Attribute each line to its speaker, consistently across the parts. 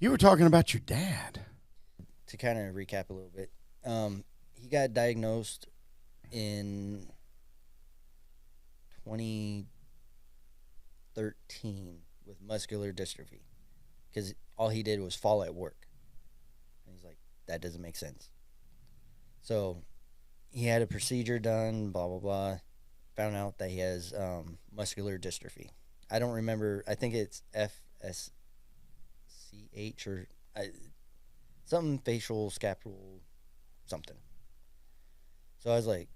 Speaker 1: You were talking about your dad.
Speaker 2: To kind of recap a little bit, he got diagnosed in 2013 with muscular dystrophy because all he did was fall at work. And he's like, that doesn't make sense. So he had a procedure done, blah, blah, blah. Found out that he has muscular dystrophy. I don't remember. I think it's FSCH or something facial scapular something. So I was like,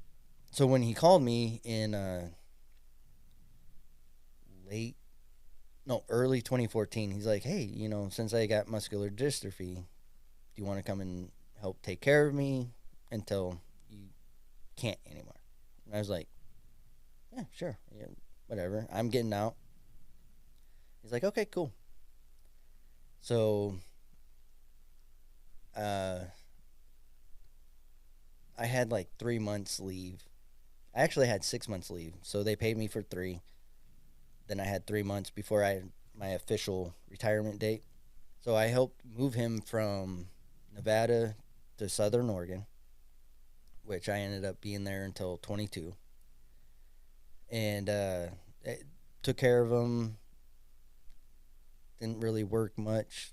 Speaker 2: so when he called me in early 2014, he's like, hey, since I got muscular dystrophy, do you want to come and help take care of me until you can't anymore? And I was like, yeah, sure, yeah, whatever. I'm getting out. He's like, okay, cool. So, I had like 3 months leave. I actually had 6 months leave, so they paid me for 3. Then I had 3 months before I had my official retirement date. So I helped move him from Nevada to Southern Oregon, which I ended up being there until 22. And took care of him. Didn't really work much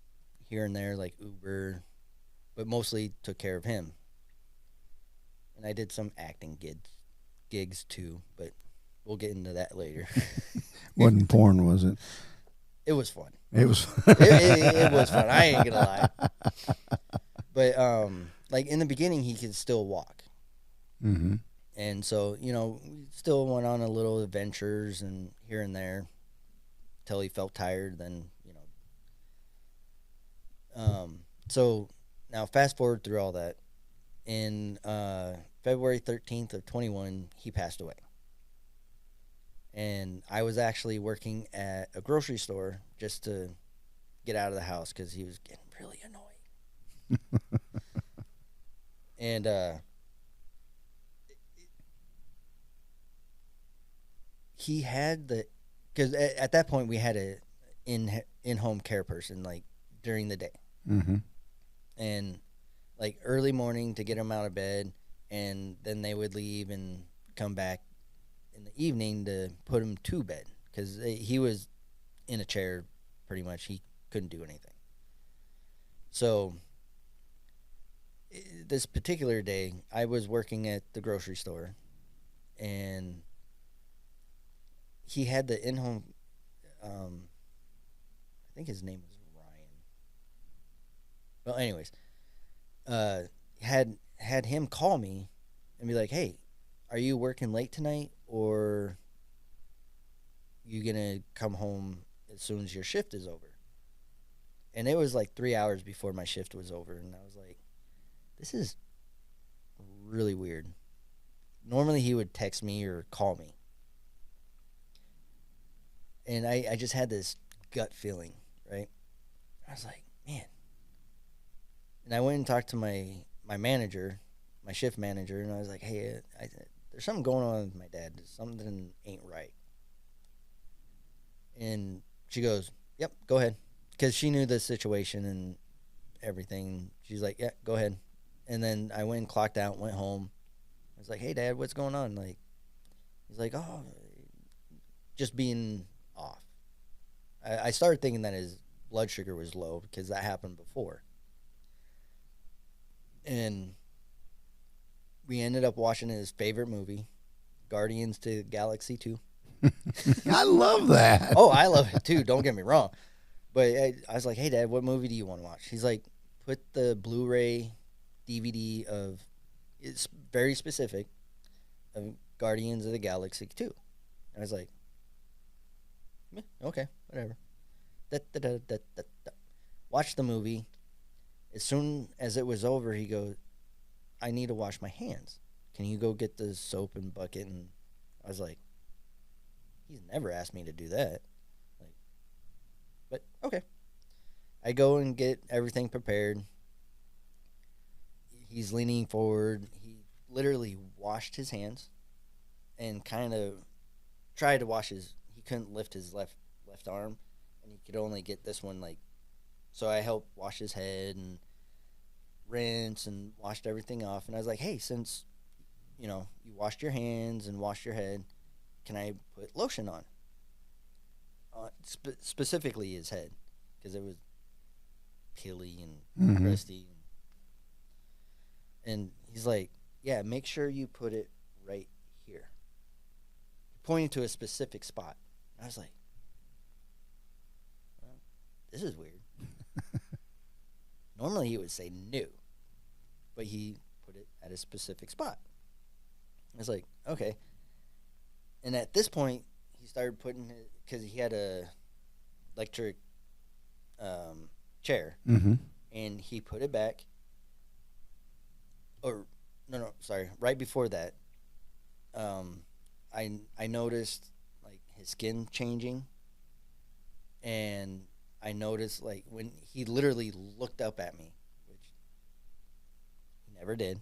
Speaker 2: here and there, like Uber, but mostly took care of him. And I did some acting gigs too, but we'll get into that later.
Speaker 1: Wasn't porn, was it?
Speaker 2: It was fun.
Speaker 1: It was.
Speaker 2: It was fun. I ain't gonna lie. But like in the beginning, he could still walk.
Speaker 1: Mm-hmm.
Speaker 2: And so, we still went on a little adventures and here and there till he felt tired. Then, so now fast forward through all that. In February 13th of 21, he passed away. And I was actually working at a grocery store just to get out of the house because he was getting really annoying. And he had because at that point we had a in-home care person like during the day.
Speaker 1: Mm-hmm.
Speaker 2: And like early morning to get him out of bed, and then they would leave and come back in the evening to put him to bed because he was in a chair pretty much. He couldn't do anything. So this particular day, I was working at the grocery store, and he had the in-home, I think his name was Ryan. Well, anyways, had him call me and be like, hey, are you working late tonight, or you gonna come home as soon as your shift is over? And it was like 3 hours before my shift was over, and I was like, this is really weird. Normally he would text me or call me. And I just had this gut feeling, right? I was like, man. And I went and talked to my manager, my shift manager, and I was like, hey, there's something going on with my dad. Something ain't right. And she goes, yep, go ahead. Because she knew the situation and everything. She's like, yeah, go ahead. And then I went and clocked out, went home. I was like, hey, Dad, what's going on? Like, he's like, oh, just being off. I started thinking that his blood sugar was low because that happened before. And we ended up watching his favorite movie, Guardians to Galaxy 2.
Speaker 1: I love that.
Speaker 2: Oh, I love it too. Don't get me wrong. But I was like, hey, Dad, what movie do you want to watch? He's like, put the Blu-ray DVD of, it's very specific, of Guardians of the Galaxy 2. And I was like, okay, whatever. Watch the movie. As soon as it was over, he goes, I need to wash my hands. Can you go get the soap and bucket? And I was like, he's never asked me to do that. But okay. I go and get everything prepared. He's leaning forward. He literally washed his hands and kind of he couldn't lift his left arm, and he could only get this one like So I helped wash his head and rinse and washed everything off. And I was like, hey, since, you know, you washed your hands and washed your head, can I put lotion on? Specifically his head, because it was peely and crusty. And he's like, yeah, make sure you put it right here. Pointing to a specific spot. And I was like, well, this is weird. Normally he would say no, but he put it at a specific spot. I was like, okay. And at this point, he started putting it, because he had a electric chair, and he put it back. Or no, sorry. Right before that, I noticed like his skin changing, and I noticed like when he literally looked up at me, which he never did.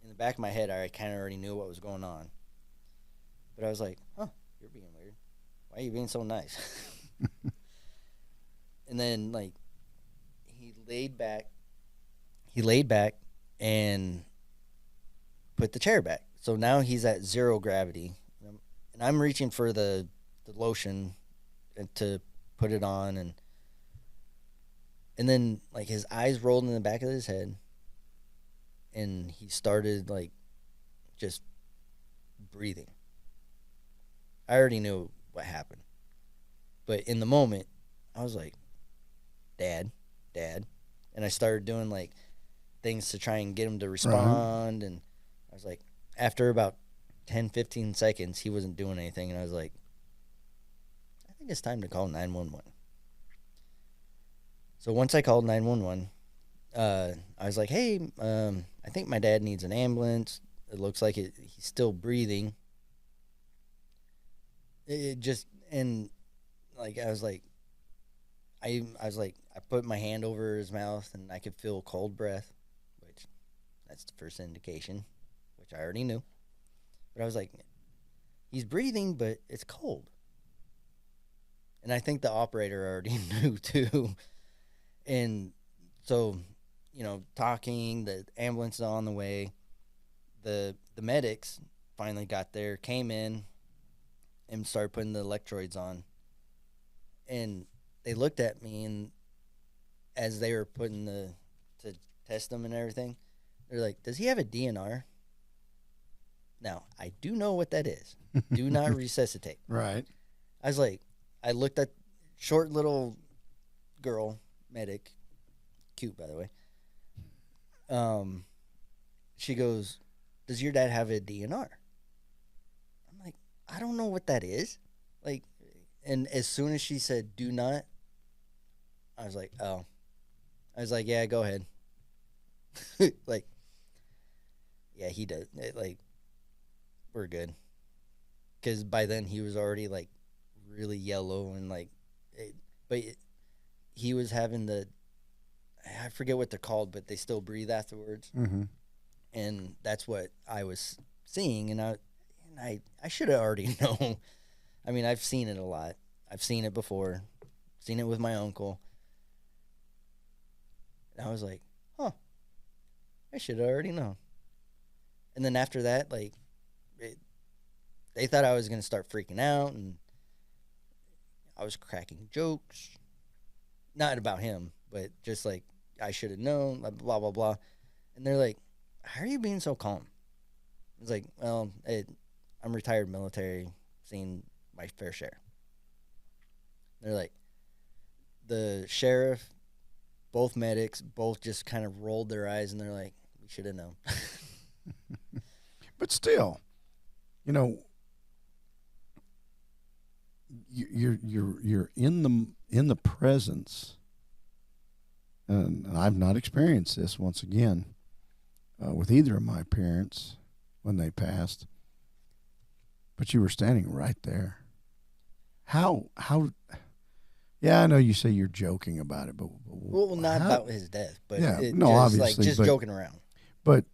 Speaker 2: In the back of my head, I kind of already knew what was going on, but I was like, "Huh, you're being weird. Why are you being so nice?" And then like he laid back and put the chair back. So now he's at zero gravity, and I'm reaching for the lotion to put it on, and then like his eyes rolled in the back of his head, and he started like just breathing. I already knew what happened, but in the moment, I was like, "Dad," and I started doing like things to try and get him to respond, and I was like, after about 10-15 seconds, he wasn't doing anything, and I was like, I think it's time to call 911. So once I called 911, I was like, hey, I think my dad needs an ambulance. It looks like he's still breathing. It just, and like I was like, I put my hand over his mouth, and I could feel cold breath, which that's the first indication, which I already knew. But I was like, he's breathing, but it's cold. And I think the operator already knew too. And so, you know, talking, the ambulance is on the way. The medics finally got there, came in, and started putting the electrodes on. And they looked at me, and as they were putting to test them and everything, they're like, does he have a DNR? Now, I do know what that is. Do not resuscitate.
Speaker 1: Right.
Speaker 2: I was like, I looked at short little girl, medic, cute, by the way. She goes, does your dad have a DNR? I'm like, I don't know what that is. Like, and as soon as she said, do not, I was like, oh. I was like, yeah, go ahead. Like, yeah, he does. Like, we're good. Because by then he was already, like, really yellow and, like, he was having I forget what they're called, but they still breathe afterwards. And that's what I was seeing, and I should have already known. I mean, I've seen it a lot. I've seen it before. Seen it with my uncle. And I was like, huh, I should have already known. And then after that, like, they thought I was going to start freaking out, and I was cracking jokes. Not about him, but just like, I should have known, blah, blah, blah. And they're like, how are you being so calm? I was like, well, I'm retired military, seen my fair share. They're like, the sheriff, both medics, both just kind of rolled their eyes, and they're like, we should have known.
Speaker 1: But still, you know, you're in the presence, and I've not experienced this once again with either of my parents when they passed, but you were standing right there. How? Yeah, I know you say you're joking about it, but
Speaker 2: well, not about his death, but
Speaker 1: yeah,
Speaker 2: it
Speaker 1: no,
Speaker 2: just,
Speaker 1: obviously,
Speaker 2: like, just joking around.
Speaker 1: But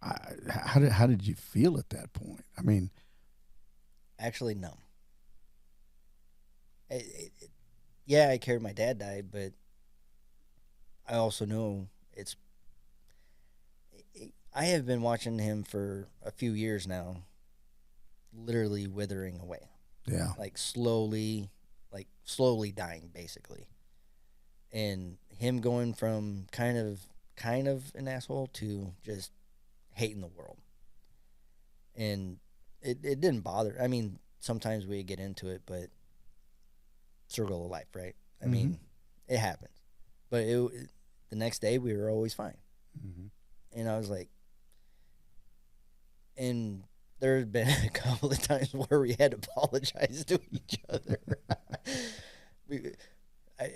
Speaker 1: how did you feel at that point? I mean,
Speaker 2: actually, numb. yeah, I cared my dad died, but I also know it's. I have been watching him for a few years now, literally withering away,
Speaker 1: Yeah.
Speaker 2: like slowly dying, basically. And him going from kind of an asshole to just hating the world. And it didn't bother. I mean, sometimes we get into it, but circle of life, right? I mean, it happens. But the next day we were always fine. And I was like, and there's been a couple of times where we had to apologize to each other.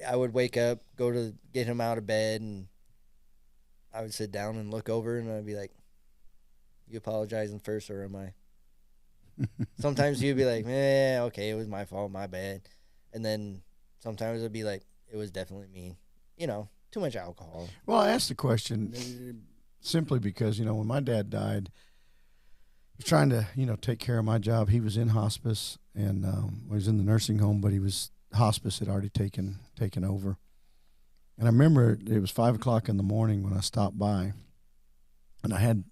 Speaker 2: I would wake up, go to get him out of bed, and I would sit down and look over, and I'd be like, "You apologizing first, or am I?" Sometimes he'd be like, okay, it was my fault, my bad." And then sometimes it'd be like, "It was definitely me." Too much alcohol.
Speaker 1: Well, I asked the question simply because, when my dad died, I was trying to, take care of my job. He was in hospice and was in the nursing home, but hospice had already taken over. And I remember it was 5:00 in the morning when I stopped by, and I had,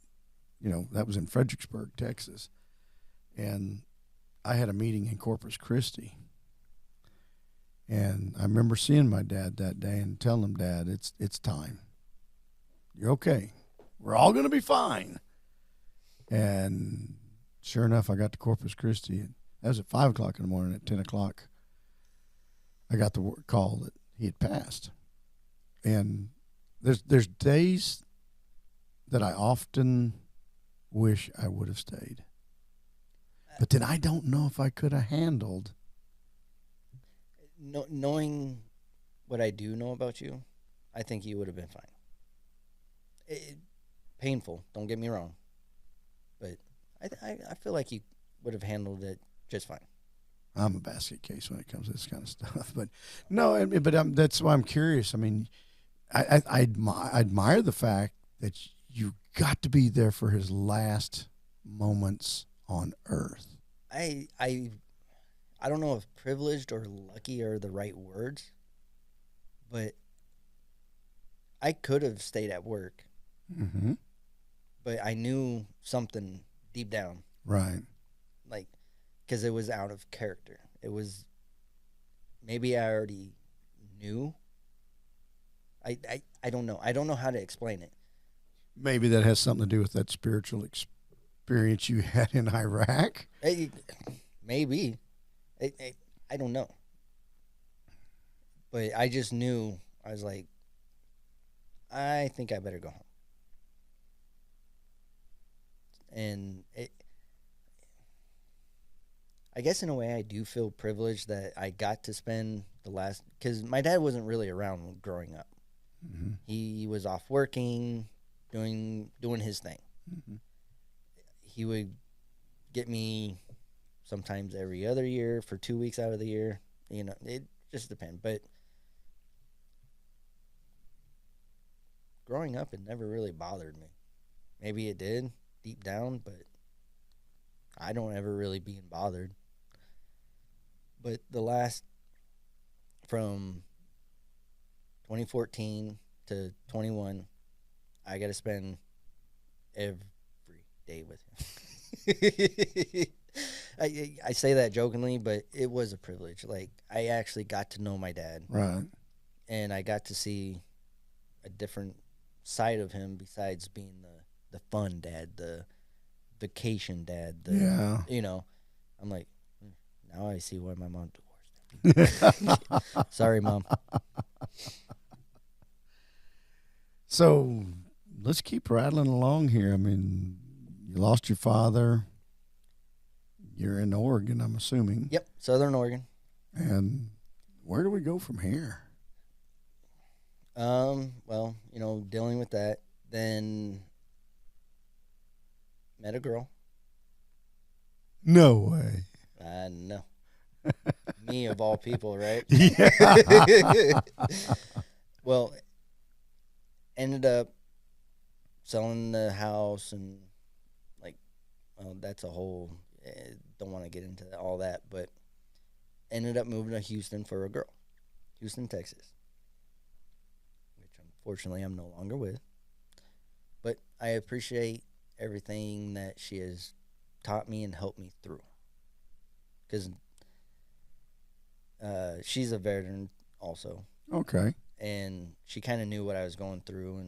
Speaker 1: that was in Fredericksburg, Texas, and I had a meeting in Corpus Christi. And I remember seeing my dad that day and telling him, "Dad, it's time. You're okay. We're all going to be fine." And sure enough, I got to Corpus Christi. That was at 5:00 in the morning. At 10:00, I got the call that he had passed. And there's days that I often wish I would have stayed. But then I don't know if I could have handled.
Speaker 2: Knowing what I do know about you, I think you would have been fine. Painful, don't get me wrong, but I feel like you would have handled it just fine.
Speaker 1: I'm a basket case when it comes to this kind of stuff, but no, that's why I'm curious. I mean, I admire the fact that you got to be there for his last moments on Earth.
Speaker 2: I don't know if privileged or lucky are the right words, but I could have stayed at work. But I knew something deep down.
Speaker 1: Right.
Speaker 2: Like, because it was out of character. It was, maybe I already knew. I don't know. I don't know how to explain it.
Speaker 1: Maybe that has something to do with that spiritual experience you had in Iraq.
Speaker 2: Maybe. I don't know. But I just knew. I was like, I think I better go home. And I guess in a way I do feel privileged that I got to spend the last, because my dad wasn't really around growing up. He was off working, doing his thing. He would get me sometimes every other year for 2 weeks out of the year. It just depends. But growing up, it never really bothered me. Maybe it did deep down, but I don't ever really being bothered. But the last, from 2014 to 21, I got to spend every day with him. I say that jokingly, but it was a privilege. Like, I actually got to know my dad.
Speaker 1: Right.
Speaker 2: And I got to see a different side of him besides being the fun dad, the vacation dad.
Speaker 1: Yeah.
Speaker 2: I'm like, now I see why my mom divorced me. Sorry, Mom.
Speaker 1: So let's keep rattling along here. I mean, you lost your father. You're in Oregon, I'm assuming.
Speaker 2: Yep, Southern Oregon.
Speaker 1: And where do we go from here?
Speaker 2: Well, dealing with that, then met a girl.
Speaker 1: No way.
Speaker 2: No. Me of all people, right?
Speaker 1: Yeah.
Speaker 2: Well, ended up selling the house and that's a whole, don't want to get into all that, but ended up moving to Houston for a girl Houston, Texas, which unfortunately I'm no longer with. But I appreciate everything that she has taught me and helped me through. Because she's a veteran also.
Speaker 1: Okay.
Speaker 2: And she kind of knew what I was going through,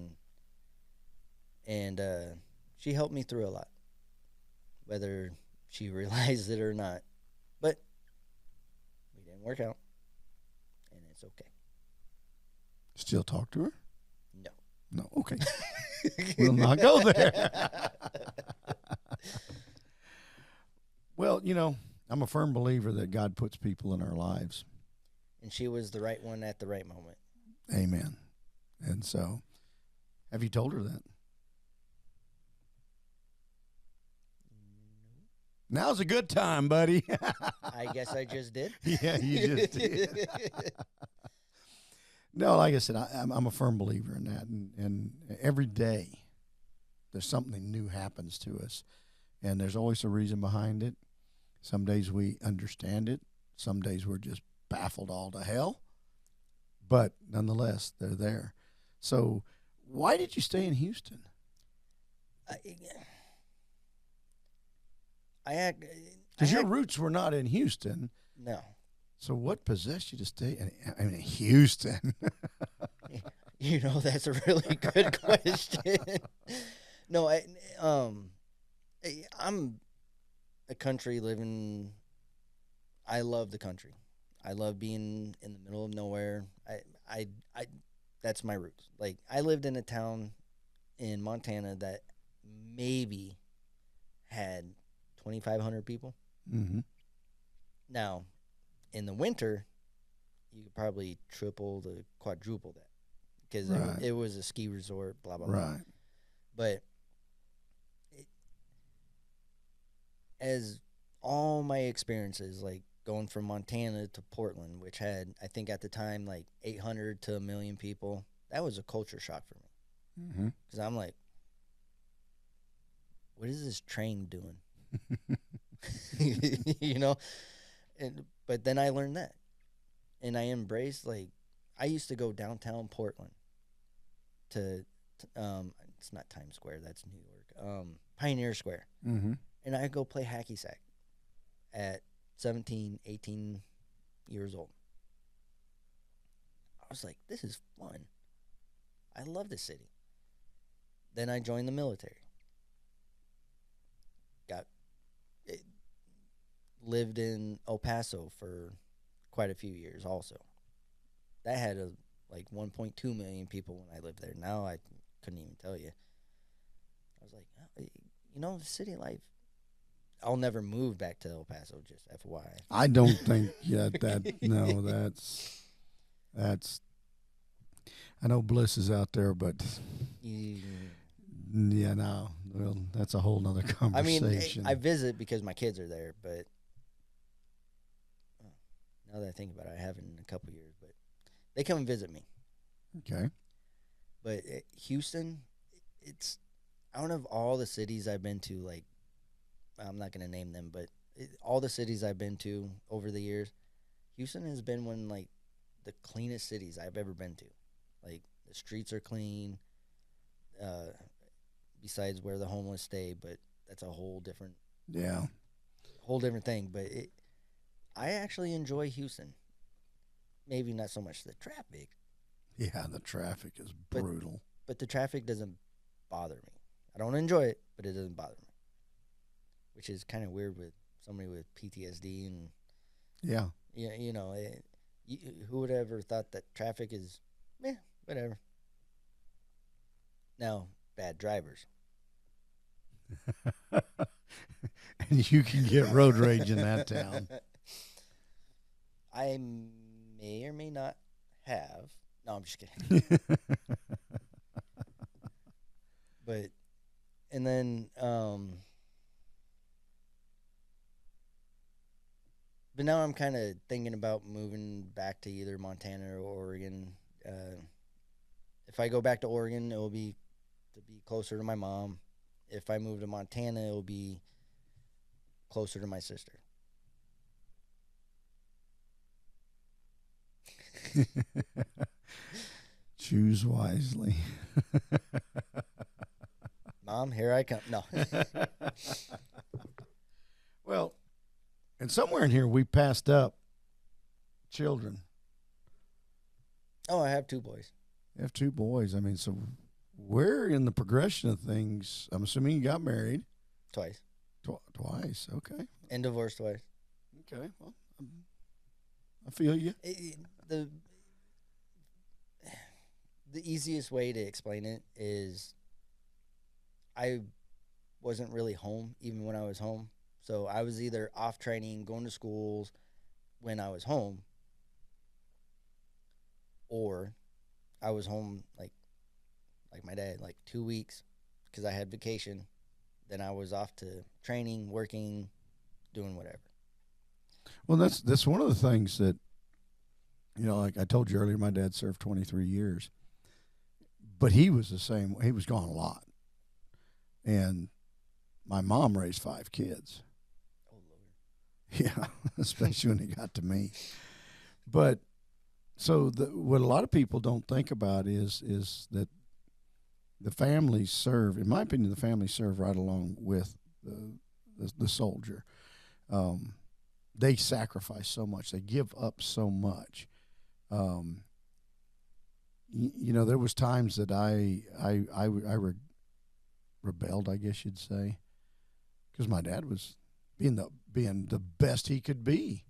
Speaker 2: and she helped me through a lot, whether she realized it or not. But we didn't work out, and it's okay.
Speaker 1: Still talk to her?
Speaker 2: No.
Speaker 1: No. Okay. We'll not go there. Well, I'm a firm believer that God puts people in our lives.
Speaker 2: And she was the right one at the right moment.
Speaker 1: Amen. And so, have you told her that? Now's a good time, buddy.
Speaker 2: I guess I just did.
Speaker 1: Yeah, you just did. No, like I said, I'm a firm believer in that. And every day, there's something new happens to us. And there's always a reason behind it. Some days we understand it. Some days we're just baffled all to hell. But nonetheless, they're there. So why did you stay in Houston? Because your roots were not in Houston.
Speaker 2: No.
Speaker 1: So what possessed you to stay in Houston?
Speaker 2: That's a really good question. No, I'm a country living. I love the country. I love being in the middle of nowhere. I that's my roots. Like, I lived in a town in Montana that maybe had 2,500 people.
Speaker 1: Mm-hmm.
Speaker 2: Now, in the winter, you could probably triple to quadruple that because it was a ski resort, blah, blah, blah.
Speaker 1: Right.
Speaker 2: But as all my experiences, like going from Montana to Portland, which had, I think at the time, like 800 to 1 million people, that was a culture shock for me. Because I'm like, what is this train doing? But then I learned that. And I embraced, like, I used to go downtown Portland to it's not Times Square, that's New York, Pioneer Square.
Speaker 1: Mm-hmm.
Speaker 2: And I'd go play hacky sack at 17, 18 years old. I was like, this is fun. I love this city. Then I joined the military. Lived in El Paso for quite a few years also. That had like 1.2 million people when I lived there. Now I couldn't even tell you. I was like, the city life. I'll never move back to El Paso, just FYI.
Speaker 1: I don't think that's I know Bliss is out there, but yeah, no. Well, that's a whole nother conversation.
Speaker 2: I mean, I visit because my kids are there, but now that I think about it, I haven't in a couple years, but they come and visit me.
Speaker 1: Okay.
Speaker 2: But Houston, it's out of all the cities I've been to, like, I'm not going to name them, but all the cities I've been to over the years, Houston has been one, like, the cleanest cities I've ever been to. Like, the streets are clean, besides where the homeless stay, but that's a whole different thing. But I actually enjoy Houston. Maybe not so much the traffic.
Speaker 1: Yeah, the traffic is brutal.
Speaker 2: But the traffic doesn't bother me. I don't enjoy it, but it doesn't bother me. Which is kind of weird with somebody with PTSD and who would have ever thought that traffic is whatever. Now, bad drivers.
Speaker 1: And you can get road rage in that town.
Speaker 2: I may or may not have. No, I'm just kidding. But, and then, but now I'm kind of thinking about moving back to either Montana or Oregon. If I go back to Oregon, it will be to be closer to my mom. If I move to Montana, it will be closer to my sister.
Speaker 1: Choose wisely.
Speaker 2: Mom, here I come. No.
Speaker 1: Well, and somewhere in here we passed up children.
Speaker 2: Oh, I have 2 boys.
Speaker 1: You have 2 boys. I mean, so where in the progression of things? I'm assuming you got married
Speaker 2: Twice.
Speaker 1: Twice. Okay.
Speaker 2: And divorced twice.
Speaker 1: Okay. Well, I feel you.
Speaker 2: The easiest way to explain it is I wasn't really home even when I was home. So I was either off training, going to schools when I was home, or I was home like my dad, like 2 weeks because I had vacation. Then I was off to training, working, doing whatever.
Speaker 1: Well, that's one of the things that, like I told you earlier, my dad served 23 years, but he was the same. He was gone a lot, and my mom raised 5 kids.
Speaker 2: Oh Lord.
Speaker 1: Yeah, especially when it got to me. But so what a lot of people don't think about is that the families serve. In my opinion, the families serve right along with the soldier. They sacrifice so much. They give up so much. There was times that I rebelled, I guess you'd say, because my dad was being the best he could be.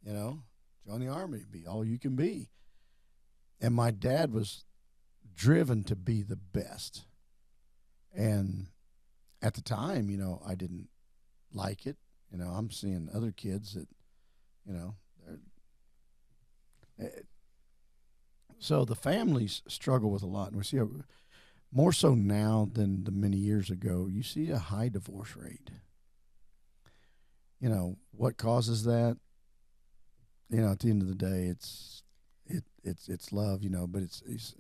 Speaker 1: Join the Army, be all you can be. And my dad was driven to be the best. And at the time, I didn't like it. I'm seeing other kids that, so the families struggle with a lot. And we see more so now than the many years ago, you see a high divorce rate. What causes that? At the end of the day, it's love, but it's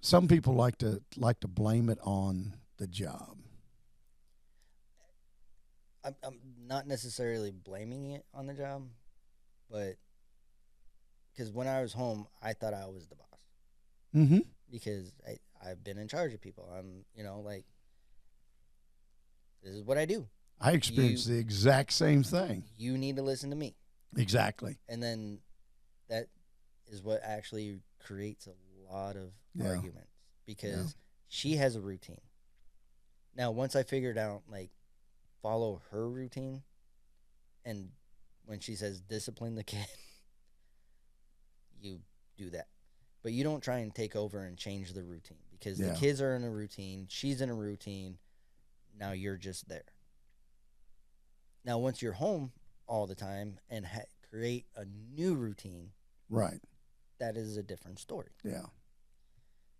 Speaker 1: some people like to blame it on the job.
Speaker 2: I'm not necessarily blaming it on the job, but because when I was home, I thought I was the boss.
Speaker 1: Mm-hmm.
Speaker 2: Because I've been in charge of people. I'm, this is what I do.
Speaker 1: I experienced the exact same thing.
Speaker 2: You need to listen to me.
Speaker 1: Exactly.
Speaker 2: And then that is what actually creates a lot of arguments because she has a routine. Now, once I figured out, follow her routine, and when she says discipline the kid, you do that. But you don't try and take over and change the routine because the kids are in a routine, she's in a routine, now you're just there. Now, once you're home all the time and create a new routine,
Speaker 1: right,
Speaker 2: that is a different story.
Speaker 1: Yeah.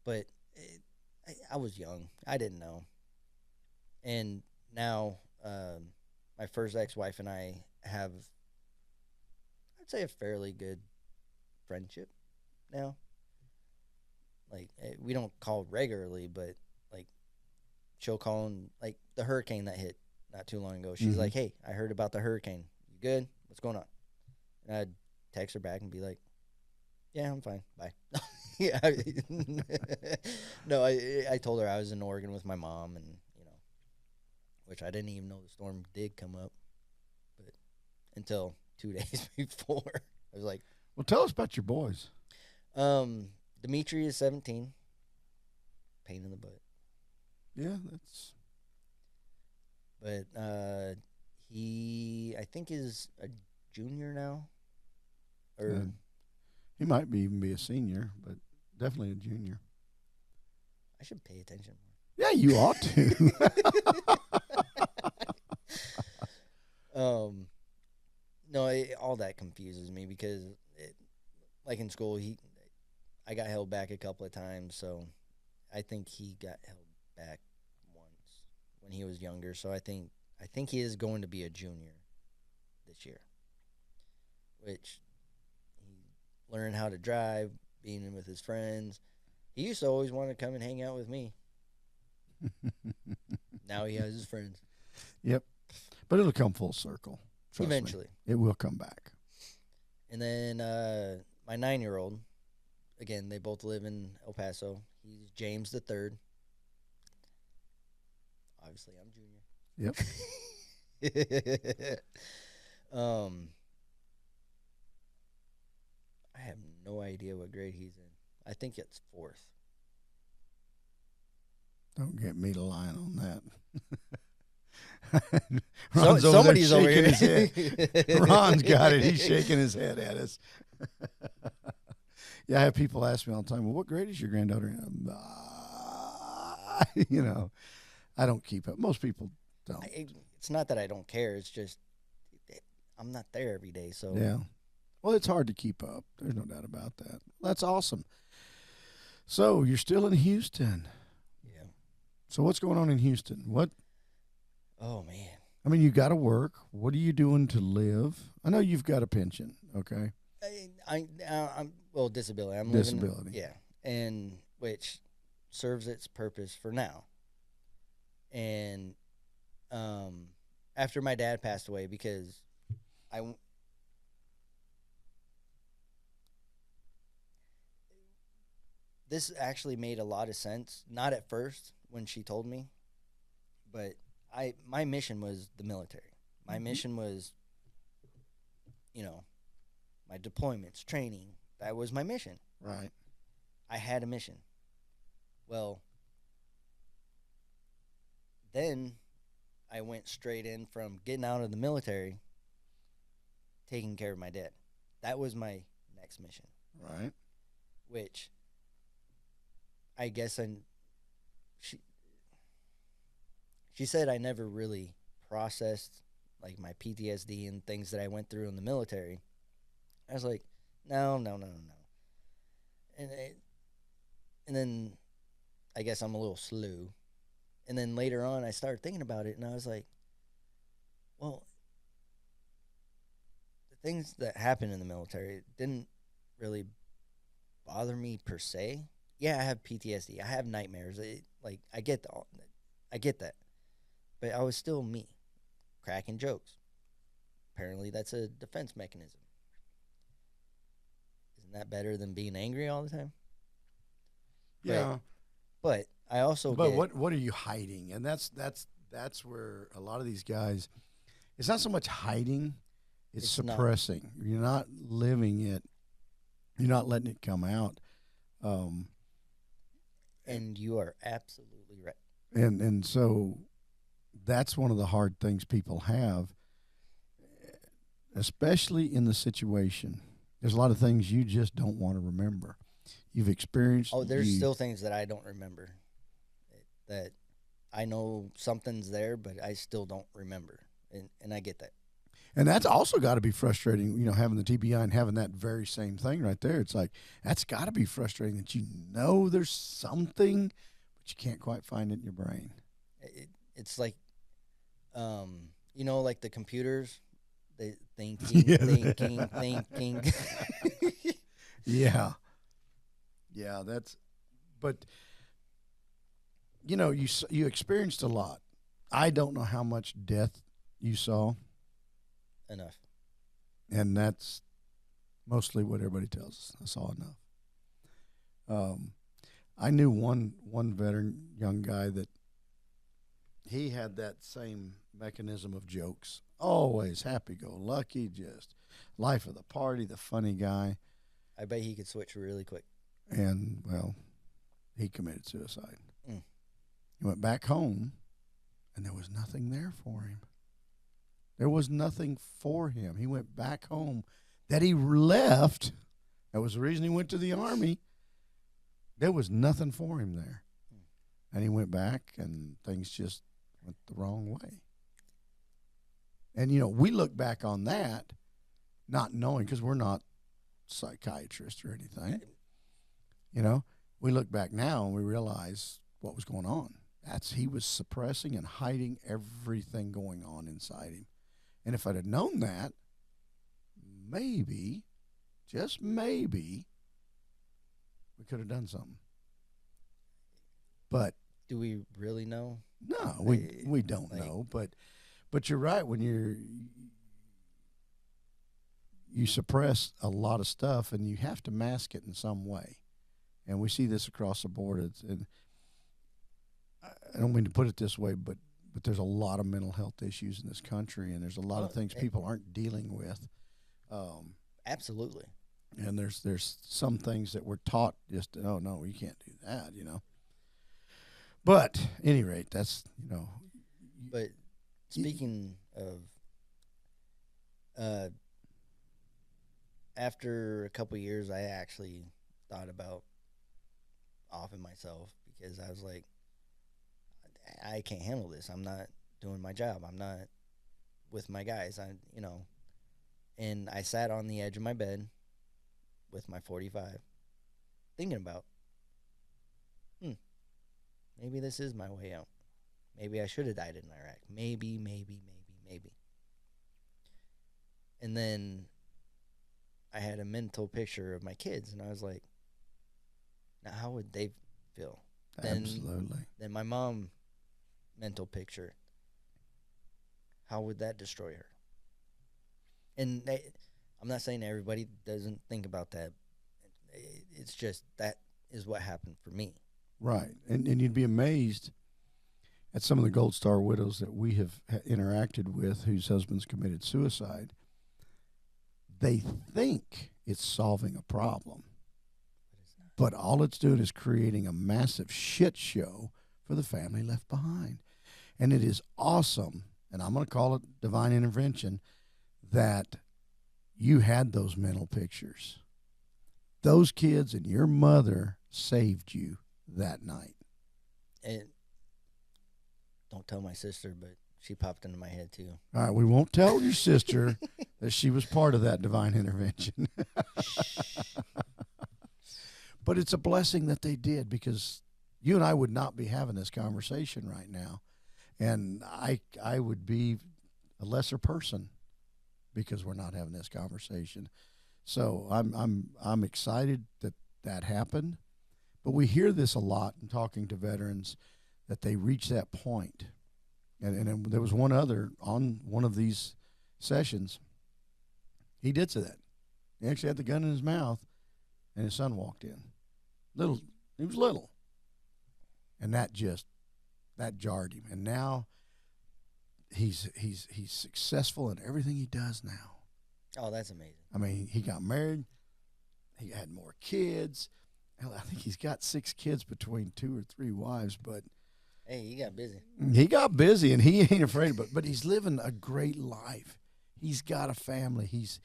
Speaker 2: But I was young. I didn't know. And now my first ex-wife and I have, I'd say, a fairly good friendship now. We don't call regularly, but she'll call and the hurricane that hit not too long ago. She's like, "Hey, I heard about the hurricane. You good? What's going on?" And I'd text her back and be like, "Yeah, I'm fine. Bye." Yeah. No, I told her I was in Oregon with my mom, and which I didn't even know the storm did come up, but until 2 days before, I was like,
Speaker 1: "Well, tell us about your boys."
Speaker 2: Dimitri is 17. Pain in the butt.
Speaker 1: Yeah, that's.
Speaker 2: But he, I think, is a junior now. Or
Speaker 1: he might even be a senior, but definitely a junior.
Speaker 2: I should pay attention more.
Speaker 1: Yeah, you ought to.
Speaker 2: No, all that confuses me because, in school, I got held back a couple of times, so I think he got held back once when he was younger. So I think he is going to be a junior this year, which he learned how to drive, being with his friends. He used to always want to come and hang out with me. Now he has his friends.
Speaker 1: Yep. But it'll come full circle.
Speaker 2: Eventually.
Speaker 1: It will come back.
Speaker 2: And then my 9-year-old, again, they both live in El Paso. He's James the third. Obviously, I'm Junior.
Speaker 1: Yep.
Speaker 2: I have no idea what grade he's in. I think it's 4th.
Speaker 1: Don't get me to lying on that.
Speaker 2: Somebody's over here.
Speaker 1: His head. Ron's got it. He's shaking his head at us. Yeah, I have people ask me all the time, well, what grade is your granddaughter in? You know, I don't keep up. Most people don't.
Speaker 2: It's not that I don't care. It's just I'm not there every day. So
Speaker 1: yeah. Well, it's hard to keep up. There's no doubt about that. That's awesome. So you're still in Houston.
Speaker 2: Yeah.
Speaker 1: So what's going on in Houston? What?
Speaker 2: Oh, man.
Speaker 1: I mean, you got to work. What are you doing to live? I know you've got a pension, okay?
Speaker 2: I'm well, disability. I'm
Speaker 1: disability.
Speaker 2: Living, yeah, and which serves its purpose for now. And after my dad passed away, because this actually made a lot of sense. Not at first when she told me, but my mission was the military. My mission was, my deployments, training. That was my mission.
Speaker 1: Right.
Speaker 2: I had a mission. Well, then I went straight in from getting out of the military, taking care of my dad. That was my next mission.
Speaker 1: Right.
Speaker 2: Which I guess she said I never really processed like my PTSD and things that I went through in the military. I was like, no. And then I guess I'm a little slow. And then later on I started thinking about it and I was like, well, the things that happened in the military didn't really bother me per se. Yeah, I have PTSD. I have nightmares. I get that. But I was still me, cracking jokes. Apparently that's a defense mechanism. Isn't that better than being angry all the time?
Speaker 1: Yeah.
Speaker 2: But I also
Speaker 1: what are you hiding? And that's where a lot of these guys, it's not so much hiding, it's suppressing. Not. You're not living it. You're not letting it come out.
Speaker 2: And you are absolutely right.
Speaker 1: And so that's one of the hard things people have, especially in the situation. There's a lot of things you just don't want to remember. You've experienced.
Speaker 2: Oh, there's still things that I don't remember. That I know something's there, but I still don't remember. And I get that.
Speaker 1: And that's also got to be frustrating, having the TBI and having that very same thing right there. It's like, that's got to be frustrating that there's something, but you can't quite find it in your brain.
Speaker 2: It's like, like the computers, they thinking.
Speaker 1: Yeah. Yeah, but, you experienced a lot. I don't know how much death you saw.
Speaker 2: Enough.
Speaker 1: And that's mostly what everybody tells us. I saw enough. I knew one veteran young guy that he had that same mechanism of jokes. Always happy-go-lucky, just life of the party, the funny guy.
Speaker 2: I bet he could switch really quick.
Speaker 1: And, well, he committed suicide. He went back home, and there was nothing there for him. There was nothing for him. He went back home. That he left, that was the reason he went to the Army. There was nothing for him there. And he went back, and things just went the wrong way. And, we look back on that not knowing, because we're not psychiatrists or anything. We look back now, and we realize what was going on. He was suppressing and hiding everything going on inside him. And if I'd have known that, maybe, just maybe, we could have done something. But
Speaker 2: do we really know?
Speaker 1: No, we don't know. But you're right. When you suppress a lot of stuff, and you have to mask it in some way. And we see this across the board. And I don't mean to put it this way, but there's a lot of mental health issues in this country, and there's a lot of things people aren't dealing with.
Speaker 2: Absolutely.
Speaker 1: And there's some things that we're taught just, oh no, you can't do that, you know. But at any rate, that's, you know.
Speaker 2: But speaking of, after a couple of years, I actually thought about offing myself, because I was like, I can't handle this. I'm not doing my job. I'm not with my guys. And I sat on the edge of my bed with my 45, thinking about, maybe this is my way out. Maybe I should have died in Iraq. Maybe. And then I had a mental picture of my kids, and I was like, now how would they feel?
Speaker 1: Absolutely.
Speaker 2: Then my mom mental picture, how would that destroy her? And I'm not saying everybody doesn't think about that. It's just that is what happened for me.
Speaker 1: Right. And you'd be amazed at some of the Gold Star widows that we have interacted with whose husbands committed suicide. They think it's solving a problem, but all it's doing is creating a massive shit show for the family left behind. And it is awesome, and I'm going to call it divine intervention, that you had those mental pictures. Those kids and your mother saved you that night.
Speaker 2: And don't tell my sister, but she popped into my head too.
Speaker 1: All right, we won't tell your sister that she was part of that divine intervention. But it's a blessing that they did, because you and I would not be having this conversation right now. And I would be a lesser person because we're not having this conversation. So I'm excited that happened. But we hear this a lot in talking to veterans, that they reach that point. And there was one other on one of these sessions. He did say that. He actually had the gun in his mouth, and his son walked in. He was little. And that jarred him. And now he's successful in everything he does now.
Speaker 2: Oh, that's amazing.
Speaker 1: I mean, he got married. He had more kids. Hell, I think he's got 6 kids between 2 or 3 wives, but
Speaker 2: hey, he got busy.
Speaker 1: He got busy, and he ain't afraid of it. But he's living a great life. He's got a family. He's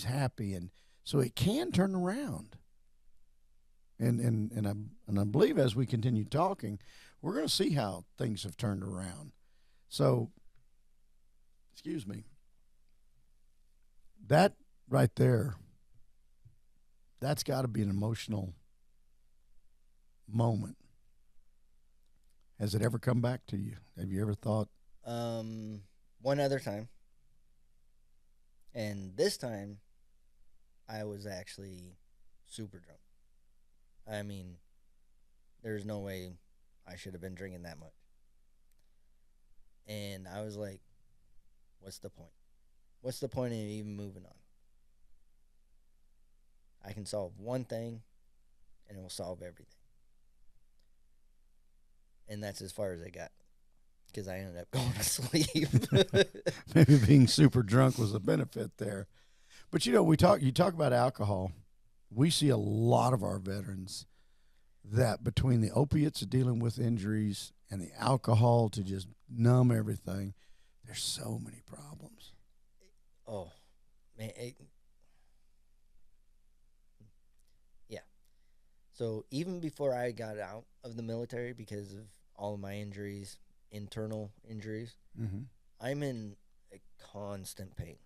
Speaker 1: happy, and so it can turn around. And I believe as we continue talking, we're going to see how things have turned around. So, excuse me. That right there, that's got to be an emotional moment. Has it ever come back to you? Have you ever thought?
Speaker 2: One other time. And this time, I was actually super drunk. I mean, there's no way I should have been drinking that much. And I was like, what's the point? What's the point of even moving on? I can solve one thing, and it will solve everything. And that's as far as I got, because I ended up going to sleep.
Speaker 1: Maybe being super drunk was a benefit there. But, you know, you talk about alcohol. We see a lot of our veterans that between the opiates dealing with injuries and the alcohol to just numb everything, there's so many problems.
Speaker 2: Oh, man. Yeah. So even before I got out of the military, because of all of my injuries, internal injuries, I'm in a constant pain.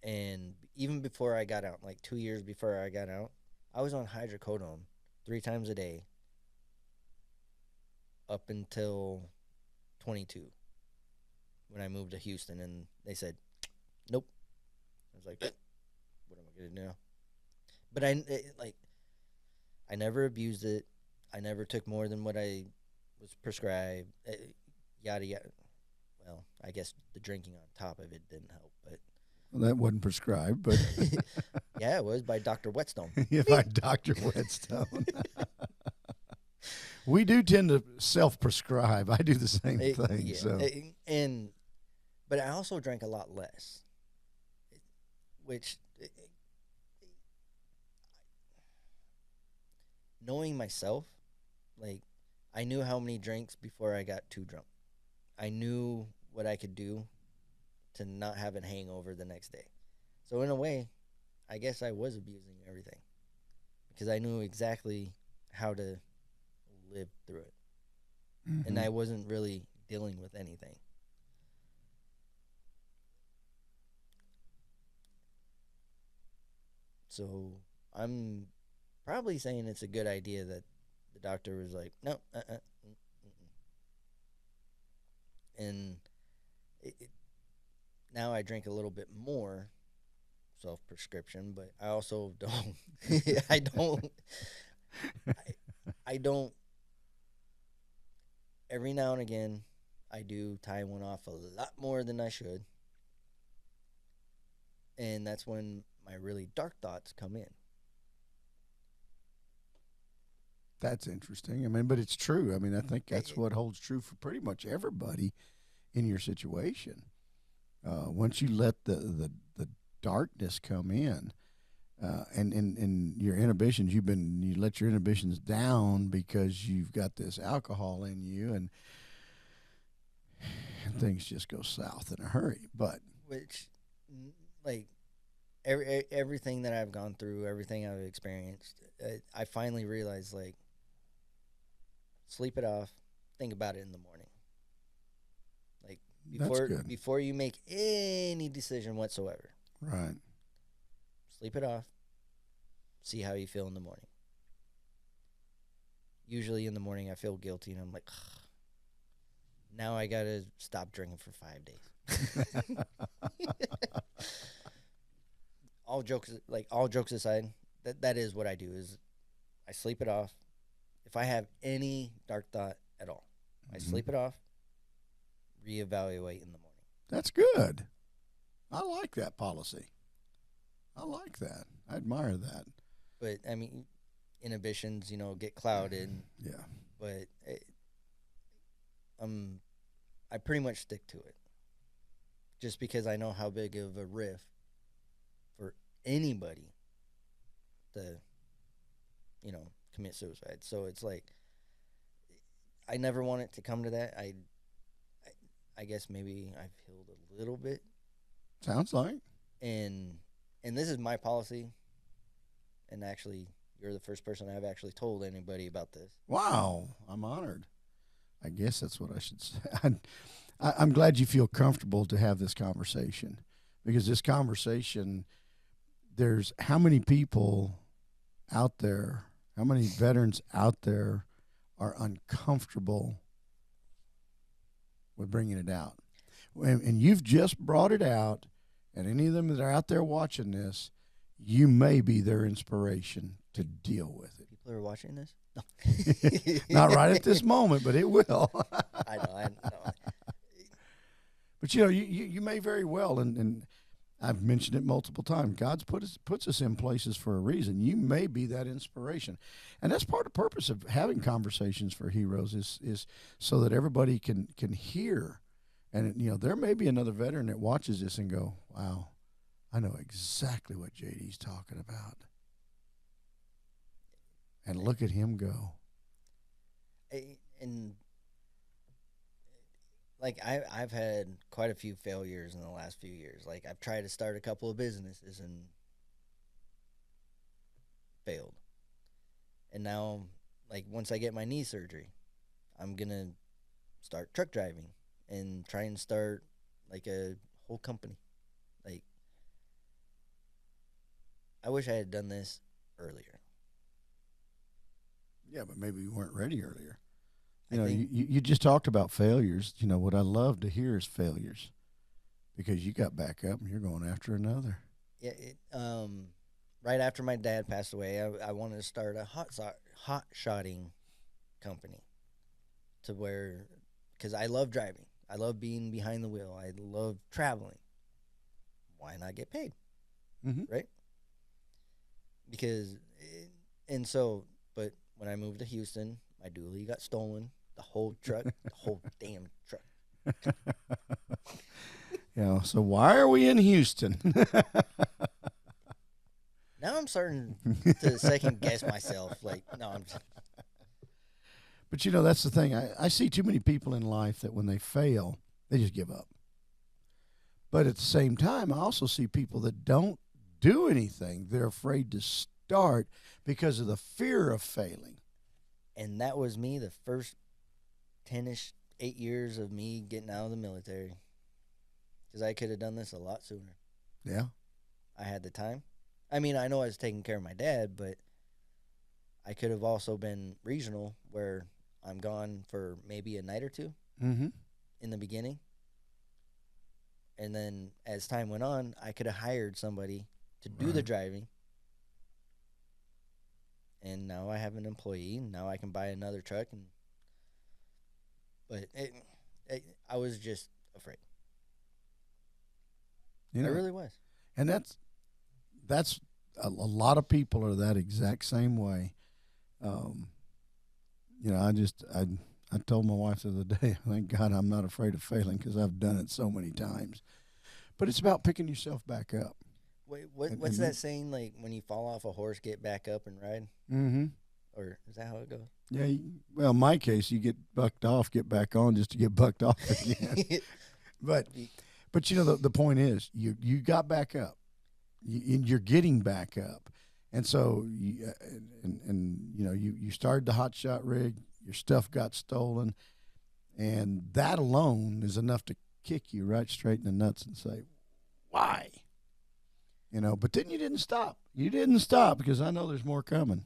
Speaker 2: And even before I got out, like 2 years before I got out, I was on hydrocodone 3 times a day up until 22 when I moved to Houston, and they said, nope. I was like, what am I going to do now? But I never abused it. I never took more than what I was prescribed, yada, yada. Well, I guess the drinking on top of it didn't help, but
Speaker 1: Well, that wasn't prescribed, but
Speaker 2: Yeah, it was by Dr. Whetstone.
Speaker 1: if I Dr. Whetstone. We do tend to self-prescribe. I do the same thing.
Speaker 2: Yeah,
Speaker 1: So
Speaker 2: but I also drank a lot less, which knowing myself, like I knew how many drinks before I got too drunk. I knew what I could do to not have a hangover the next day. So in a way, I guess I was abusing everything because I knew exactly how to live through it.
Speaker 1: mm-hmm.
Speaker 2: And I wasn't really dealing with anything. So I'm probably saying it's a good idea that the doctor was like, no, and now I drink a little bit more self prescription, but I also don't. I don't. I don't. Every now and again, I do tie one off a lot more than I should, and that's when my really dark thoughts come in.
Speaker 1: That's interesting. I mean, but it's true. I mean, I think that's what holds true for pretty much everybody in your situation. Once you let the darkness come in, and your inhibitions, you let your inhibitions down because you've got this alcohol in you, and things just go south in a hurry. But
Speaker 2: which, like, everything that I've gone through, everything I've experienced, I finally realized, like, sleep it off, think about it in the morning. Like, before you make any decision whatsoever.
Speaker 1: Right.
Speaker 2: Sleep it off, see how you feel in the morning. Usually in the morning I feel guilty and I'm like, ugh, now I gotta stop drinking for 5 days. all jokes aside, that is what I do is I sleep it off. If I have any dark thought at all, I sleep it off, reevaluate in the morning.
Speaker 1: That's good. I like that policy. I like that. I admire that.
Speaker 2: But I mean, inhibitions, get clouded.
Speaker 1: Yeah.
Speaker 2: But I pretty much stick to it, just because I know how big of a riff for anybody to, commit suicide. So it's like I never want it to come to that. I guess maybe I've healed a little bit.
Speaker 1: Sounds like.
Speaker 2: And this is my policy. And actually, you're the first person I've actually told anybody about this.
Speaker 1: Wow, I'm honored. I guess that's what I should say. I'm glad you feel comfortable to have this conversation, because this conversation, there's how many people out there, how many veterans out there are uncomfortable with bringing it out. And you've just brought it out, and any of them that are out there watching this, you may be their inspiration to deal with it.
Speaker 2: People are watching this? No.
Speaker 1: Not right at this moment, but it will.
Speaker 2: I know.
Speaker 1: But you may very well, and I've mentioned it multiple times. God's puts us in places for a reason. You may be that inspiration, and that's part of the purpose of having conversations for heroes is so that everybody can hear, and there may be another veteran that watches this and go, "Wow, I know exactly what JD's talking about," and look at him go.
Speaker 2: And like I've had quite a few failures in the last few years. Like I've tried to start a couple of businesses and failed. And now, like once I get my knee surgery, I'm gonna start truck driving and try and start like a whole company. Like I wish I had done this earlier.
Speaker 1: Yeah, but maybe you weren't ready earlier. You just talked about failures. What I love to hear is failures, because you got back up and you're going after another.
Speaker 2: Yeah. Right after my dad passed away, I wanted to start a hot shotting company, because I love driving. I love being behind the wheel. I love traveling. why not get paid?
Speaker 1: Mm-hmm.
Speaker 2: Right? Because, but when I moved to Houston, my dually got stolen. The whole truck, the whole damn truck.
Speaker 1: Yeah. So why are we in Houston?
Speaker 2: Now I'm starting to second guess myself. Like, no, I'm just,
Speaker 1: But you know, that's the thing. I see too many people in life that when they fail, they just give up. But at the same time, I also see people that don't do anything. They're afraid to start because of the fear of failing.
Speaker 2: and that was me the first 10-ish, 8 years of me getting out of the military. Because I could have done this a lot sooner.
Speaker 1: Yeah.
Speaker 2: I had the time. I mean, I know I was taking care of my dad, but I could have also been regional where I'm gone for maybe a night or two
Speaker 1: Mm-hmm.
Speaker 2: in the beginning. And then as time went on, I could have hired somebody to do the
Speaker 1: Right.
Speaker 2: driving. And now I have an employee. And now I can buy another truck. But I was just afraid.
Speaker 1: You know,
Speaker 2: I really was.
Speaker 1: and that's a lot of people are that exact same way. Um, you know, I told my wife the other day, thank God I'm not afraid of failing because I've done it so many times. But it's about picking yourself back up.
Speaker 2: Wait,
Speaker 1: And,
Speaker 2: what's
Speaker 1: and
Speaker 2: that saying? Like when you fall off a horse, get back up and ride,
Speaker 1: mm-hmm.
Speaker 2: or is that how it goes?
Speaker 1: Yeah. Well, in my case, you get bucked off, get back on just to get bucked off again. but but you know the point is you got back up. You're getting back up, and so and you know you started the hot shot rig. Your stuff got stolen, and that alone is enough to kick you right straight in the nuts and say, "Why?" You know. But then you didn't stop. You didn't stop because I know there's more coming.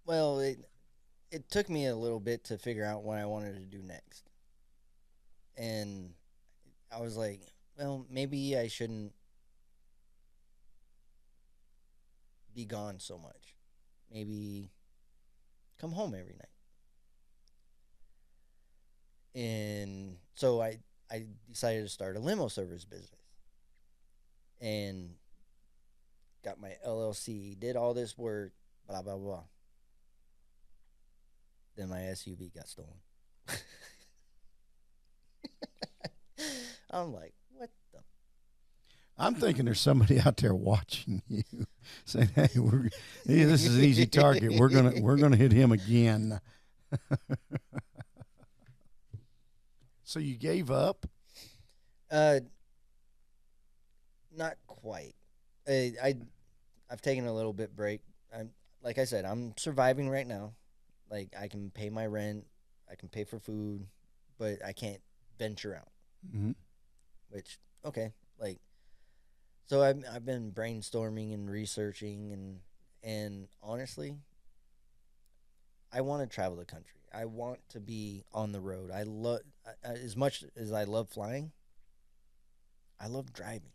Speaker 2: Well, it took me a little bit to figure out what I wanted to do next, and I was like, well, maybe I shouldn't be gone so much. Maybe come home every night. And so I decided to start a limo service business and got my LLC, did all this work, blah, blah, blah. Then my SUV got stolen. I'm like, what the?
Speaker 1: I'm thinking there's somebody out there watching you, saying, "Hey, this is an easy target. We're gonna hit him again." So you gave up?
Speaker 2: Uh, Not quite. I've taken a little bit break. I'm like I said, I'm surviving right now. Like I can pay my rent, I can pay for food, but I can't venture out.
Speaker 1: Mm-hmm.
Speaker 2: Which okay, like so I've been brainstorming and researching and honestly, I want to travel the country. I want to be on the road. I love as much as I love flying. I love driving.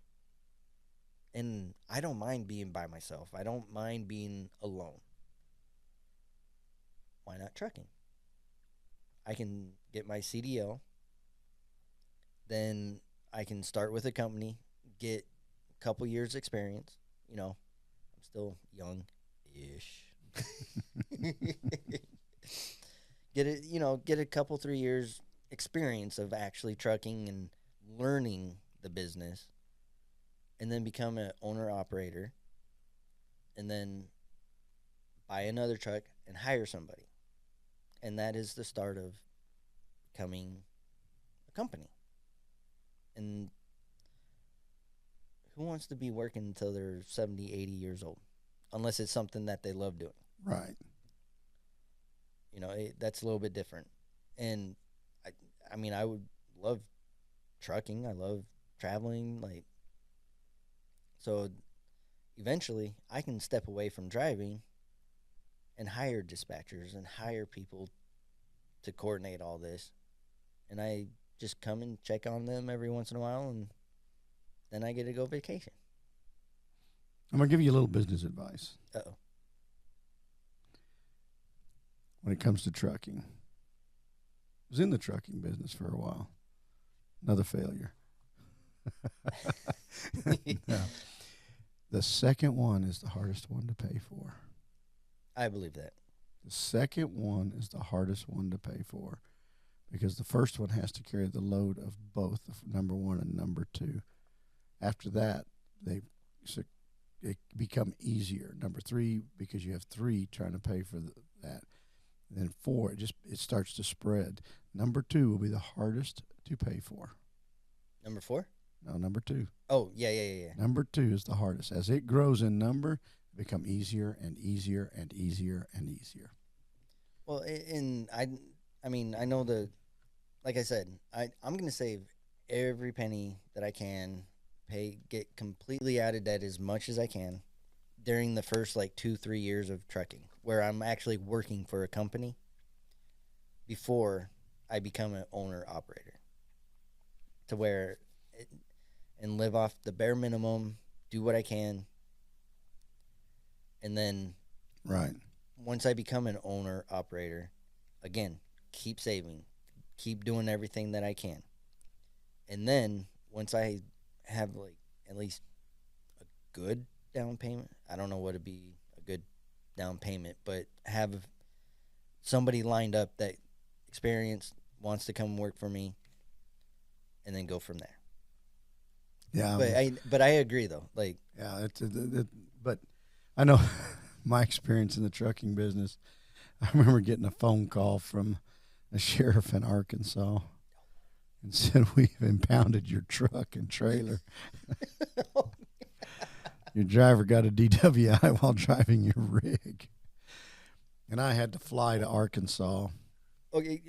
Speaker 2: And I don't mind being by myself. I don't mind being alone. Why not trucking? I can get my CDL. Then I can start with a company, get a couple years experience. You know, I'm still young ish. Get a couple 3 years experience of actually trucking and learning the business, and then become an owner operator, and then buy another truck and hire somebody, and that is the start of becoming a company. And who wants to be working until they're 70, 80 years old, unless it's something that they love doing?
Speaker 1: Right.
Speaker 2: That's a little bit different. And I mean, I would love trucking. I love traveling. Like, so eventually I can step away from driving and hire dispatchers and hire people to coordinate all this. And I just come and check on them every once in a while, and then I get to go vacation.
Speaker 1: I'm gonna give you a little business advice
Speaker 2: Uh-oh.
Speaker 1: when it comes to trucking. I was in the trucking business for a while. Another failure. No. The second one is the hardest one to pay for.
Speaker 2: I believe that.
Speaker 1: The second one is the hardest one to pay for because the first one has to carry the load of both number one and number two. After that, it become easier. Number three, because you have three trying to pay for that. And then four, it starts to spread. Number two will be the hardest to pay for.
Speaker 2: Number 4?
Speaker 1: No, number two.
Speaker 2: Oh, yeah.
Speaker 1: Number two is the hardest. As it grows in number, it become easier and easier and easier and easier.
Speaker 2: Well, and I mean, I know like I said, I'm going to save every penny that I can, get completely out of debt as much as I can during the first like 2-3 years of trucking, where I'm actually working for a company before I become an owner operator, to where and live off the bare minimum, do what I can, and then
Speaker 1: Right.
Speaker 2: once I become an owner operator, again, keep saving, keep doing everything that I can. And then once I have like at least a good down payment, I don't know what would be a good down payment, but have somebody lined up that experienced, wants to come work for me, and then go from there.
Speaker 1: Yeah.
Speaker 2: But I agree though. Like,
Speaker 1: yeah, but I know my experience in the trucking business. I remember getting a phone call from a sheriff in Arkansas and said, "We've impounded your truck and trailer. Your driver got a DWI while driving your rig." And I had to fly to Arkansas
Speaker 2: okay,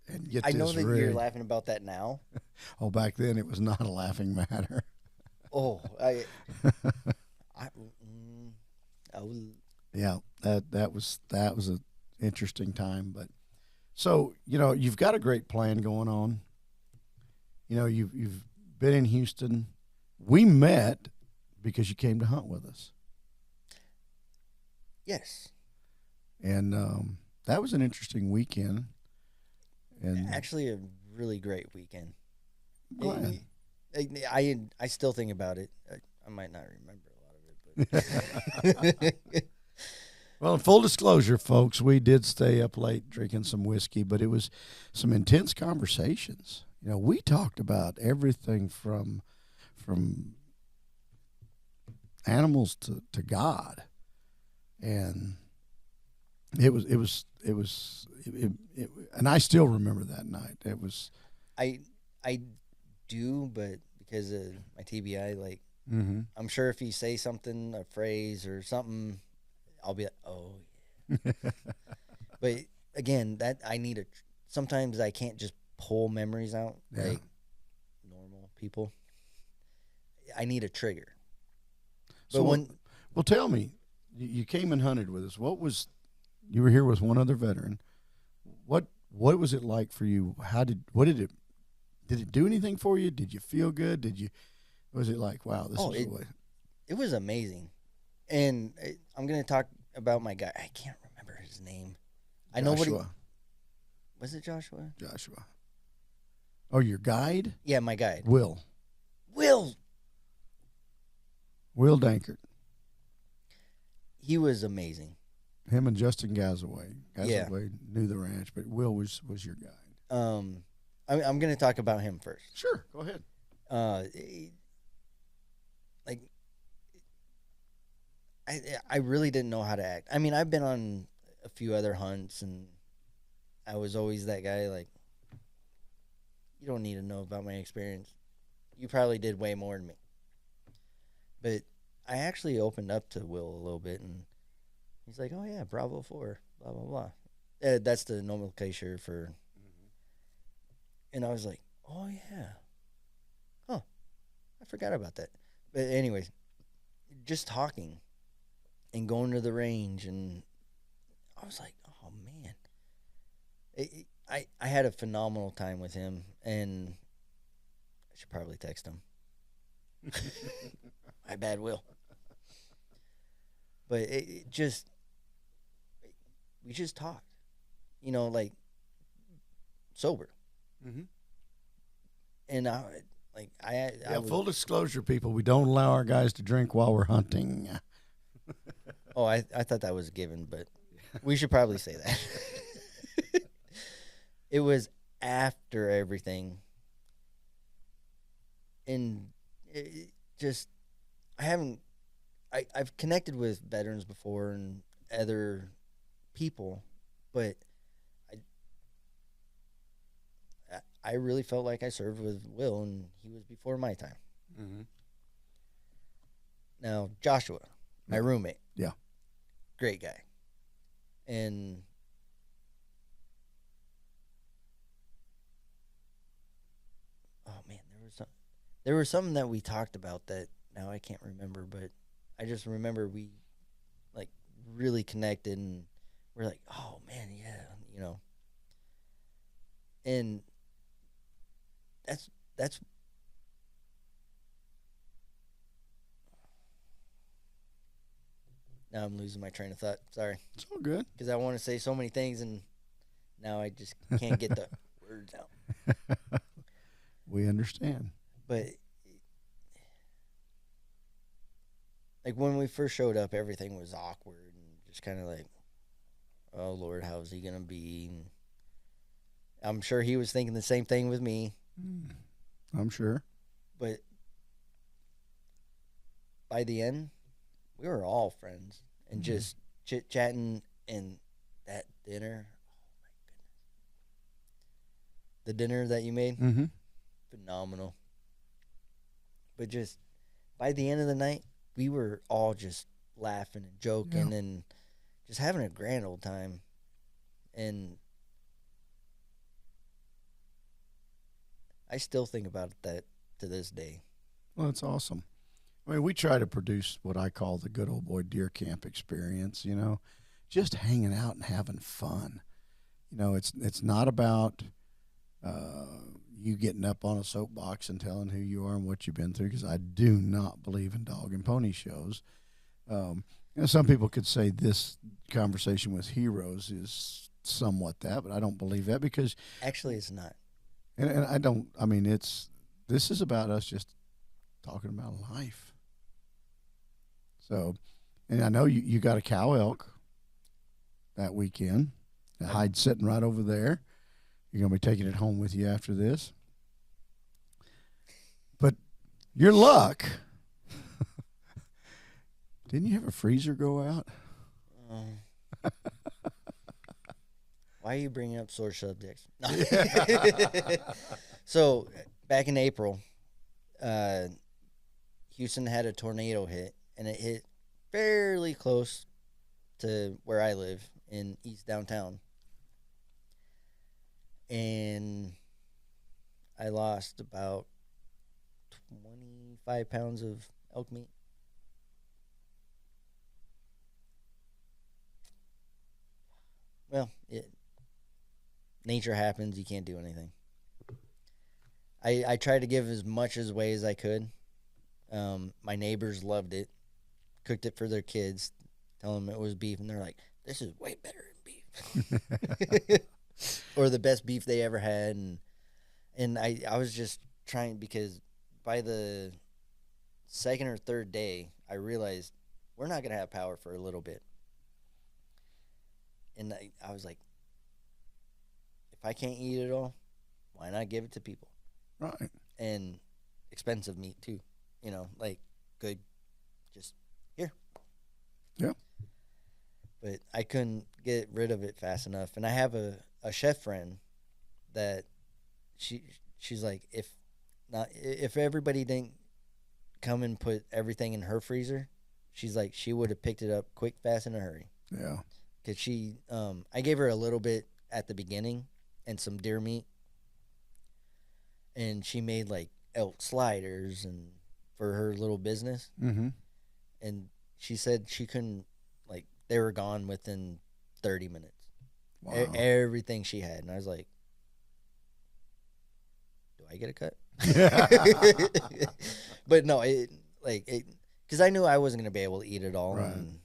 Speaker 1: and get
Speaker 2: I
Speaker 1: this
Speaker 2: know that
Speaker 1: rig.
Speaker 2: you're laughing about that now.
Speaker 1: Oh, back then it was not a laughing matter.
Speaker 2: Oh, I will.
Speaker 1: Yeah, that was an interesting time. But so you've got a great plan going on. You've been in Houston. We met because you came to hunt with us.
Speaker 2: Yes.
Speaker 1: And that was an interesting weekend. And
Speaker 2: Actually, a really great weekend.
Speaker 1: I'm glad.
Speaker 2: I still think about it. I might not remember a lot of it, but
Speaker 1: Well, in full disclosure, folks, we did stay up late drinking some whiskey, but it was some intense conversations. We talked about everything from animals to God, and and I still remember that night. It was.
Speaker 2: I do, but because of my TBI, like
Speaker 1: Mm-hmm.
Speaker 2: I'm sure if you say something, a phrase or something, I'll be like, oh yeah. But again, that I need a. Sometimes I can't just pull memories out like normal people. I need a trigger.
Speaker 1: So
Speaker 2: But
Speaker 1: well, tell me, you came and hunted with us. You were here with one other veteran. What was it like for you? Did it do anything for you? Did you feel good? Was it like, wow, this is the way?
Speaker 2: It was amazing. And I'm going to talk about my guy. I can't remember his name. I know what he... Was it Joshua?
Speaker 1: Joshua. Oh, your guide?
Speaker 2: Yeah, my guide.
Speaker 1: Will Dankert.
Speaker 2: He was amazing.
Speaker 1: Him and Justin Gazaway. Gazaway knew the ranch, but Will was your guide.
Speaker 2: I'm going to talk about him first.
Speaker 1: Sure, go ahead.
Speaker 2: I really didn't know how to act. I mean, I've been on a few other hunts, and I was always that guy, like, you don't need to know about my experience. You probably did way more than me. But I actually opened up to Will a little bit, and he's like, oh, yeah, Bravo 4, blah, blah, blah. That's the nomenclature for... And I was like, oh, yeah. Huh. I forgot about that. But anyways, just talking and going to the range, and I was like, oh, man. I had a phenomenal time with him, and I should probably text him. My bad, Will. But we just talked, like sober.
Speaker 1: Mm-hmm.
Speaker 2: And Like I was,
Speaker 1: full disclosure, people, we don't allow our guys to drink while we're hunting.
Speaker 2: oh, I thought that was a given, but we should probably say that. It was after everything, and it just I've connected with veterans before and other people, but I really felt like I served with Will, and he was before my time.
Speaker 1: Mm-hmm.
Speaker 2: Now, Joshua, my roommate.
Speaker 1: Yeah.
Speaker 2: Great guy. And oh man, there was something that we talked about that now I can't remember, but I just remember we like really connected, and we're like, oh man, yeah, you know. And that's now I'm losing my train of thought. Sorry.
Speaker 1: It's all good.
Speaker 2: Because I want to say so many things, and now I just can't get the words out.
Speaker 1: We understand.
Speaker 2: But like when we first showed up, everything was awkward and just kind of like, oh Lord, how's he gonna be? And I'm sure he was thinking the same thing with me.
Speaker 1: I'm sure.
Speaker 2: But by the end, we were all friends and just chit chatting. And that dinner, oh my goodness, the dinner that you made, phenomenal. But just by the end of the night, we were all just laughing and joking and just having a grand old time. And I still think about that to this day.
Speaker 1: Well, that's awesome. I mean, we try to produce what I call the good old boy deer camp experience, you know, just hanging out and having fun. You know, it's not about you getting up on a soapbox and telling who you are and what you've been through, because I do not believe in dog and pony shows. You know, some people could say this conversation with heroes is somewhat that, but I don't believe that, because
Speaker 2: Actually, it's not.
Speaker 1: and I don't. I mean, this is about us just talking about life. So, and I know you got a cow elk that weekend. The hide's sitting right over there. You're gonna be taking it home with you after this. But your luck. Didn't you have a freezer go out?
Speaker 2: Why are you bringing up sore subjects? No. So back in April, Houston had a tornado hit, and it hit fairly close to where I live in East Downtown. And I lost about 25 pounds of elk meat. Well, nature happens. You can't do anything. I tried to give as much away as I could. My neighbors loved it, cooked it for their kids, tell them it was beef, and they're like, "This is way better than beef," or the best beef they ever had. And I was just trying, because by the second or third day, I realized we're not gonna have power for a little bit. And I was like, if I can't eat it all, why not give it to people?
Speaker 1: Right.
Speaker 2: And expensive meat too, you know, like good, just here.
Speaker 1: Yeah.
Speaker 2: But I couldn't get rid of it fast enough. And I have a chef friend that she's like, if everybody didn't come and put everything in her freezer, she's like, she would have picked it up quick, fast, in a hurry.
Speaker 1: Yeah.
Speaker 2: Because I gave her a little bit at the beginning and some deer meat, and she made like elk sliders and for her little business.
Speaker 1: Mm-hmm.
Speaker 2: And she said she couldn't, like, they were gone within 30 minutes.
Speaker 1: Wow.
Speaker 2: Everything she had. And I was like, do I get a cut? But no, because I knew I wasn't going to be able to eat it all.
Speaker 1: Right.
Speaker 2: And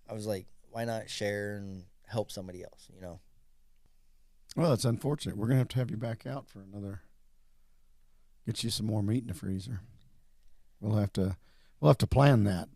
Speaker 2: I was like, why not share and help somebody else, you know?
Speaker 1: Well, it's unfortunate. We're going to have you back out for Get you some more meat in the freezer. We'll have to plan that.